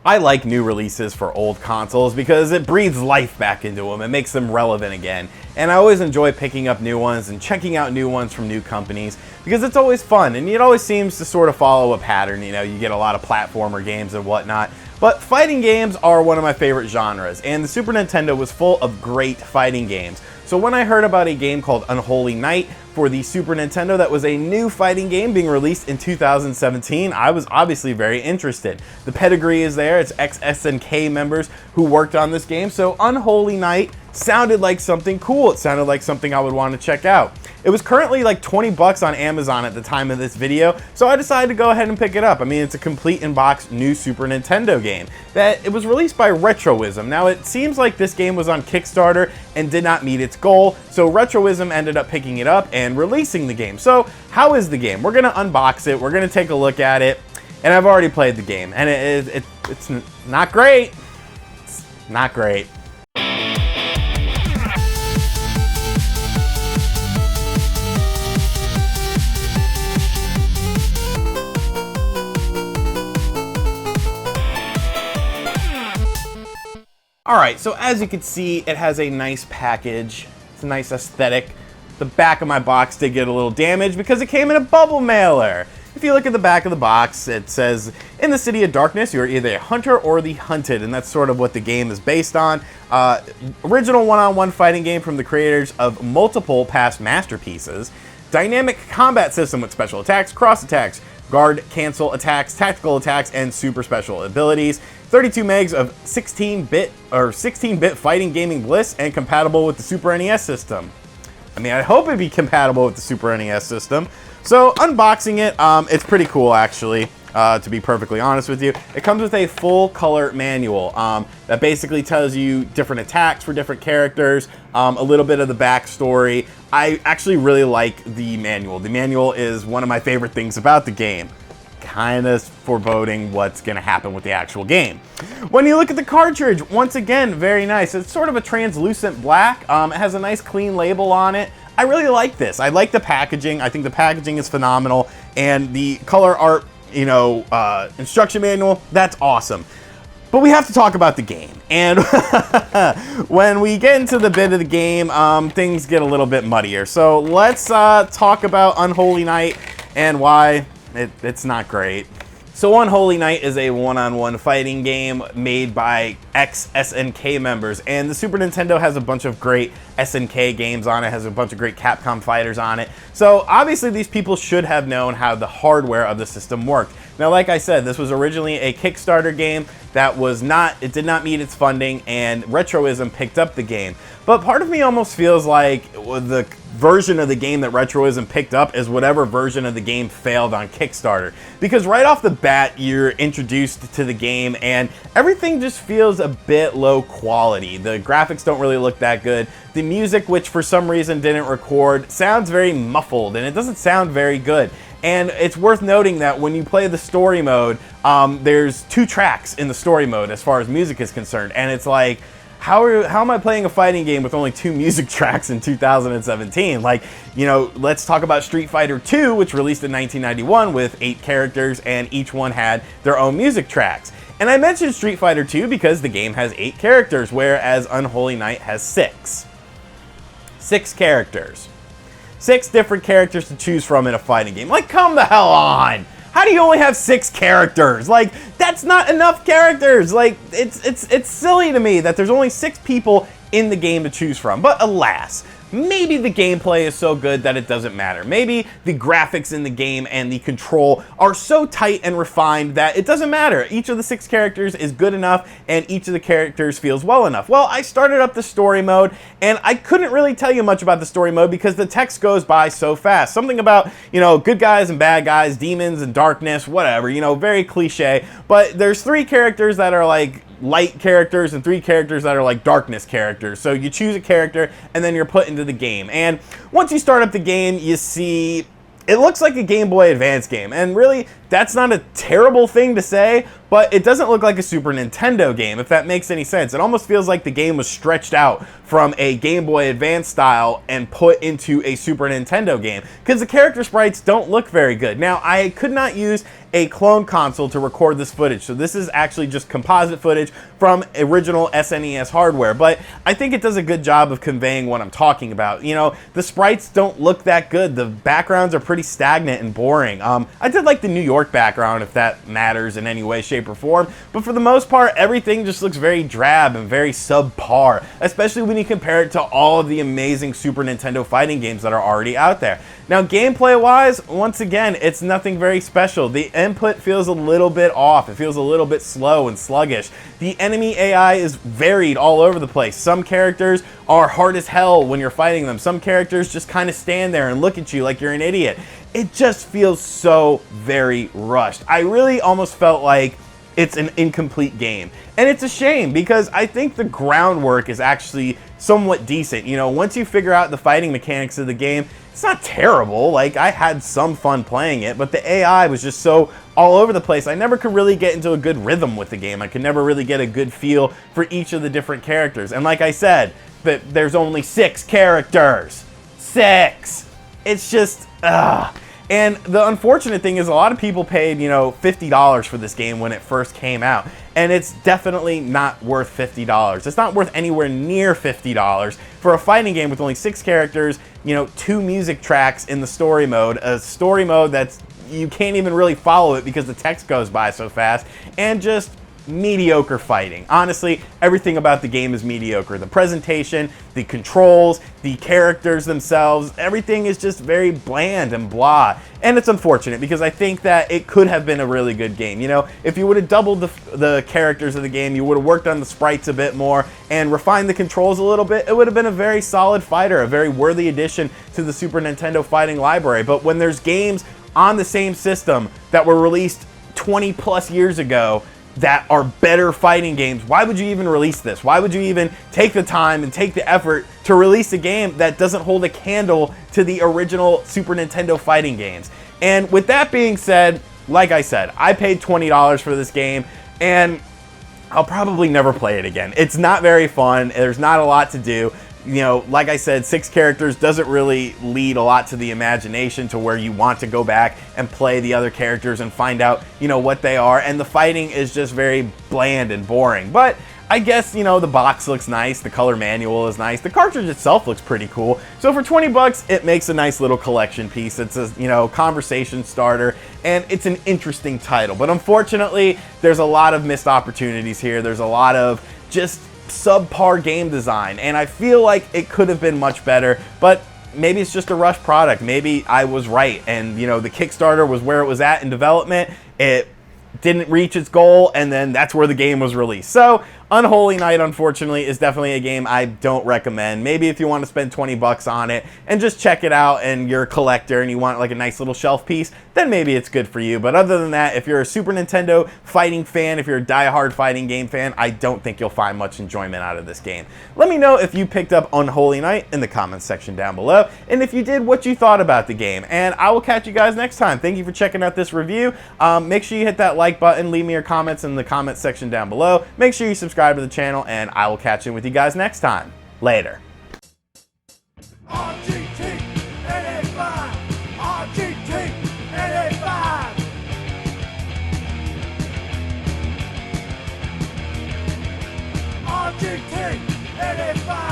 I like new releases for old consoles because it breathes life back into them. It makes them relevant again. And I always enjoy picking up new ones and checking out new ones from new companies because it's always fun and it always seems to sort of follow a pattern. You know, you get a lot of platformer games and whatnot. But fighting games are one of my favorite genres, and the Super Nintendo was full of great fighting games. So when I heard about a game called Unholy Night for the Super Nintendo that was a new fighting game being released in 2017, I was obviously very interested. The pedigree is there, it's ex-SNK members who worked on this game, so Unholy Night sounded like something cool. It sounded like something I would want to check out. It was currently like 20 bucks on Amazon at the time of this video, so I decided to go ahead and pick it up. I mean, it's a complete in-box new Super Nintendo game. That it was released by Retroism. Now, it seems like this game was on Kickstarter and did not meet its goal, so Retroism ended up picking it up and releasing the game. So, how is the game? We're going to unbox it, we're going to take a look at it, and I've already played the game, and it's not great. It's not great. Alright, so as you can see, it has a nice package. It's a nice aesthetic. The back of my box did get a little damaged because it came in a bubble mailer. If you look at the back of the box, it says, "In the City of Darkness, you are either a hunter or the hunted," and that's sort of what the game is based on. Original one-on-one fighting game from the creators of multiple past masterpieces. Dynamic combat system with special attacks, cross attacks, guard, cancel attacks, tactical attacks, and super special abilities. 32 megs of 16-bit fighting gaming bliss and compatible with the Super NES system. I mean, I hope it'd be compatible with the Super NES system. So, unboxing it, it's pretty cool actually, to be perfectly honest with you. It comes with a full color manual that basically tells you different attacks for different characters, a little bit of the backstory. I actually really like the manual. The manual is one of my favorite things about the game. Kind of foreboding what's going to happen with the actual game. When you look at the cartridge, once again, very nice. It's sort of a translucent black. It has a nice clean label on it. I really like this. I like the packaging. I think the packaging is phenomenal. And the color art, you know, instruction manual, that's awesome. But we have to talk about the game. And when we get into the bit of the game, things get a little bit muddier. So let's talk about Unholy Night and why it's not great. So Unholy Night is a one-on-one fighting game made by ex-SNK members, and the Super Nintendo has a bunch of great SNK games on it, has a bunch of great Capcom fighters on it. So obviously these people should have known how the hardware of the system worked. Now, like I said, this was originally a Kickstarter game that it did not meet its funding, and Retroism picked up the game. But part of me almost feels like the version of the game that Retroism picked up is whatever version of the game failed on Kickstarter. Because right off the bat, you're introduced to the game and everything just feels a bit low quality. The graphics don't really look that good. The music, which for some reason didn't record, sounds very muffled and it doesn't sound very good. And it's worth noting that when you play the story mode, there's 2 tracks in the story mode as far as music is concerned. And it's like, how am I playing a fighting game with only 2 music tracks in 2017? Like, you know, let's talk about Street Fighter 2, which released in 1991 with 8 characters and each one had their own music tracks. And I mentioned Street Fighter 2 because the game has 8 characters, whereas Unholy Night has 6. 6 characters. 6 different characters to choose from in a fighting game. Like, come the hell on! How do you only have 6 characters? Like, that's not enough characters. Like, it's silly to me that there's only 6 people in the game to choose from. But alas, maybe the gameplay is so good that it doesn't matter. Maybe the graphics in the game and the control are so tight and refined that it doesn't matter. Each of the 6 characters is good enough and each of the characters feels well enough. Well, I started up the story mode and I couldn't really tell you much about the story mode because the text goes by so fast. Something about, you know, good guys and bad guys, demons and darkness, whatever, you know, very cliche. But there's 3 characters that are like light characters and 3 characters that are like darkness characters. So you choose a character and then you're put into the game. And once you start up the game, you see it looks like a Game Boy Advance game. And really, that's not a terrible thing to say, but it doesn't look like a Super Nintendo game, if that makes any sense. It almost feels like the game was stretched out from a Game Boy Advance style and put into a Super Nintendo game, because the character sprites don't look very good. Now, I could not use a clone console to record this footage, so this is actually just composite footage from original SNES hardware, but I think it does a good job of conveying what I'm talking about. You know, the sprites don't look that good. The backgrounds are pretty stagnant and boring. I did like the New York background, if that matters in any way, shape, or form, but for the most part, everything just looks very drab and very subpar, especially when you compare it to all of the amazing Super Nintendo fighting games that are already out there. Now, gameplay-wise, once again, it's nothing very special. The input feels a little bit off. It feels a little bit slow and sluggish. The enemy AI is varied all over the place. Some characters are hard as hell when you're fighting them. Some characters just kind of stand there and look at you like you're an idiot. It just feels so very rushed. I really almost felt like it's an incomplete game. And it's a shame, because I think the groundwork is actually somewhat decent. You know, once you figure out the fighting mechanics of the game, it's not terrible. Like, I had some fun playing it, but the AI was just so all over the place. I never could really get into a good rhythm with the game. I could never really get a good feel for each of the different characters. And like I said, that there's only 6 characters. 6! It's just, And the unfortunate thing is a lot of people paid, you know, $50 for this game when it first came out. And it's definitely not worth $50. It's not worth anywhere near $50 for a fighting game with only 6 characters, you know, 2 music tracks in the story mode, a story mode that's, you can't even really follow it because the text goes by so fast, and just mediocre fighting. Honestly, everything about the game is mediocre. The presentation, the controls, the characters themselves, everything is just very bland and blah. And it's unfortunate, because I think that it could have been a really good game. You know, if you would have doubled the characters of the game, you would have worked on the sprites a bit more and refined the controls a little bit, it would have been a very solid fighter, a very worthy addition to the Super Nintendo fighting library. But when there's games on the same system that were released 20 plus years ago that are better fighting games, why would you even release this? Why would you even take the time and take the effort to release a game that doesn't hold a candle to the original Super Nintendo fighting games? And with that being said, like I said, I paid $20 for this game, and I'll probably never play it again. It's not very fun. There's not a lot to do. You know, like I said, 6 characters doesn't really lead a lot to the imagination to where you want to go back and play the other characters and find out, you know, what they are. And the fighting is just very bland and boring. But I guess, you know, the box looks nice, the color manual is nice, the cartridge itself looks pretty cool. So for 20 bucks, it makes a nice little collection piece. It's a, you know, conversation starter, and it's an interesting title. But unfortunately, there's a lot of missed opportunities here. There's a lot of just subpar game design, and I feel like it could have been much better, but maybe it's just a rush product. Maybe I was right, and, you know, the Kickstarter was where it was at in development. It didn't reach its goal, and then that's where the game was released. So Unholy Night, unfortunately, is definitely a game I don't recommend. Maybe if you want to spend 20 bucks on it and just check it out, and you're a collector and you want like a nice little shelf piece, then maybe it's good for you. But other than that, if you're a Super Nintendo fighting fan, if you're a die-hard fighting game fan, I don't think you'll find much enjoyment out of this game. Let me know if you picked up Unholy Night in the comments section down below, and if you did, what you thought about the game. And I will catch you guys next time. Thank you for checking out this review. Make sure you hit that like button, leave me your comments in the comments section down below. Make sure you subscribe to the channel, and I will catch in with you guys next time. Later. RGT, NA5, RGT, NA5. RGT, NA5.